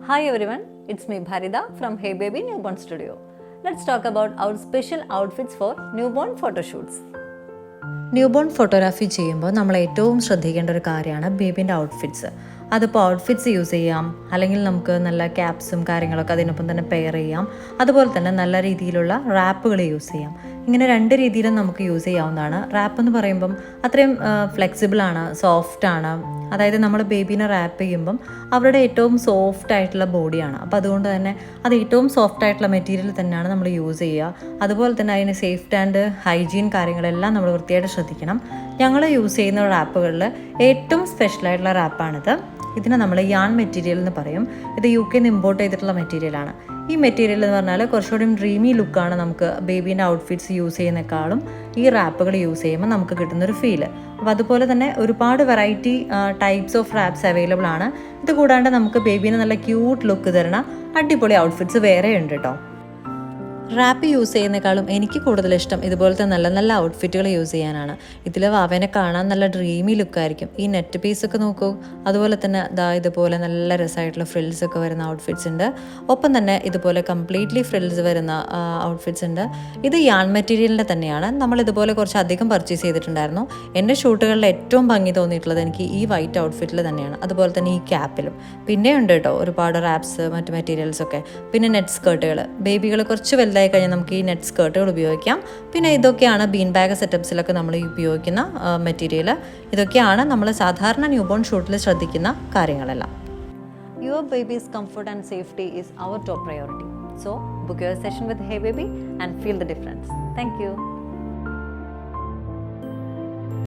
Hi everyone, it's me Bharida from Hey Baby Newborn Studio. Let's talk about our special outfits for newborn photoshoots. Newborn photography ചെയ്യുമ്പോൾ നമ്മൾ ഏറ്റവും ശ്രദ്ധിക്കേണ്ട ഒരു കാര്യമാണ് ബേബീൻ്റെ outfits. അതിപ്പോൾ outfits use ചെയ്യാം, അല്ലെങ്കിൽ നമുക്ക് നല്ല ക്യാപ്സും കാര്യങ്ങളൊക്കെ അതിനൊപ്പം തന്നെ പെയർ ചെയ്യാം. അതുപോലെ തന്നെ നല്ല രീതിയിലുള്ള റാപ്പുകൾ യൂസ് ചെയ്യാം. ഇങ്ങനെ രണ്ട് രീതിയിലും നമുക്ക് യൂസ് ചെയ്യാവുന്നതാണ്. റാപ്പ് എന്ന് പറയുമ്പം അത്രയും ഫ്ലെക്സിബിളാണ്, സോഫ്റ്റാണ്. അതായത് നമ്മൾ ബേബീനെ റാപ്പ് ചെയ്യുമ്പം അവരുടെ ഏറ്റവും സോഫ്റ്റ് ആയിട്ടുള്ള ബോഡിയാണ്. അപ്പോൾ അതുകൊണ്ട് തന്നെ അത് ഏറ്റവും സോഫ്റ്റ് ആയിട്ടുള്ള മെറ്റീരിയൽ തന്നെയാണ് നമ്മൾ യൂസ് ചെയ്യുക. അതുപോലെ തന്നെ അതിന് സേഫ്റ്റി ആൻഡ് ഹൈജീൻ കാര്യങ്ങളെല്ലാം നമ്മൾ വൃത്തിയായിട്ട് ശ്രദ്ധിക്കണം. ഞങ്ങൾ യൂസ് ചെയ്യുന്ന റാപ്പുകളിൽ ഏറ്റവും സ്പെഷ്യലായിട്ടുള്ള റാപ്പാണിത്. ഇതിനെ നമ്മൾ യാൺ മെറ്റീരിയൽ എന്ന് പറയും. ഇത് UK നിന്ന് ഇമ്പോർട്ട് ചെയ്തിട്ടുള്ള മെറ്റീരിയലാണ്. ഈ മെറ്റീരിയൽ എന്ന് പറഞ്ഞാൽ കുറച്ചുകൂടി ഡ്രീമി ലുക്കാണ് നമുക്ക് ബേബീൻ്റെ ഔട്ട്ഫിറ്റ്സ് യൂസ് ചെയ്യുന്നതിനേക്കാളും ഈ റാപ്പുകൾ യൂസ് ചെയ്യുമ്പോൾ നമുക്ക് കിട്ടുന്നൊരു ഫീല്. അപ്പോൾ അതുപോലെ തന്നെ ഒരുപാട് variety types of wraps available ആണ്. ഇത് കൂടാണ്ട് നമുക്ക് ബേബീനെ നല്ല ക്യൂട്ട് ലുക്ക് തരണ അടിപൊളി ഔട്ട്ഫിറ്റ്സ് വേറെ ഉണ്ട് കേട്ടോ. റാപ്പ് യൂസ് ചെയ്യുന്നതിനേക്കാളും എനിക്ക് കൂടുതൽ ഇഷ്ടം ഇതുപോലത്തെ നല്ല നല്ല ഔട്ട്ഫിറ്റുകൾ യൂസ് ചെയ്യാനാണ്. ഇതിൽ വാവേനെ കാണാൻ നല്ല ഡ്രീമി ലുക്കായിരിക്കും. ഈ നെറ്റ് പീസൊക്കെ നോക്കൂ. അതുപോലെ തന്നെ ഇതുപോലെ നല്ല രസമായിട്ടുള്ള ഫ്രിൽസ് ഒക്കെ വരുന്ന ഔട്ട്ഫിറ്റ്സ് ഉണ്ട്. ഒപ്പം തന്നെ ഇതുപോലെ കംപ്ലീറ്റ്ലി ഫ്രിൽസ് വരുന്ന ഔട്ട്ഫിറ്റ്സ് ഉണ്ട്. ഇത് യാൺ മെറ്റീരിയലിൻ്റെ തന്നെയാണ്. നമ്മൾ ഇതുപോലെ കുറച്ച് അധികം പർച്ചേസ് ചെയ്തിട്ടുണ്ടായിരുന്നു. എൻ്റെ ഷൂട്ടുകളിൽ ഏറ്റവും ഭംഗി തോന്നിയിട്ടുള്ളത് എനിക്ക് ഈ വൈറ്റ് ഔട്ട്ഫിറ്റിൽ തന്നെയാണ്. അതുപോലെ തന്നെ ഈ ക്യാപ്പിലും പിന്നെ ഉണ്ട് കേട്ടോ ഒരുപാട് റാപ്സ്, മറ്റ് മെറ്റീരിയൽസൊക്കെ. പിന്നെ നെറ്റ് സ്കേർട്ടുകൾ, ബേബികൾ കുറച്ച് വലുതായി കഴിഞ്ഞാൽ നമുക്ക് ഈ നെറ്റ് സ്കേർട്ടുകൾ ഉപയോഗിക്കാം. പിന്നെ ഇതൊക്കെയാണ് ബീൻ ബാഗ് സെറ്റപ്സിലൊക്കെ നമ്മൾ ഉപയോഗിക്കുന്ന മെറ്റീരിയൽ. ഇതൊക്കെയാണ് നമ്മൾ സാധാരണ ന്യൂബോൺ ഷൂട്ടിൽ ശ്രദ്ധിക്കുന്ന കാര്യങ്ങളെല്ലാം. Your baby's comfort and safety is our top priority. So, book your session with Hey Baby and feel the difference. Thank you.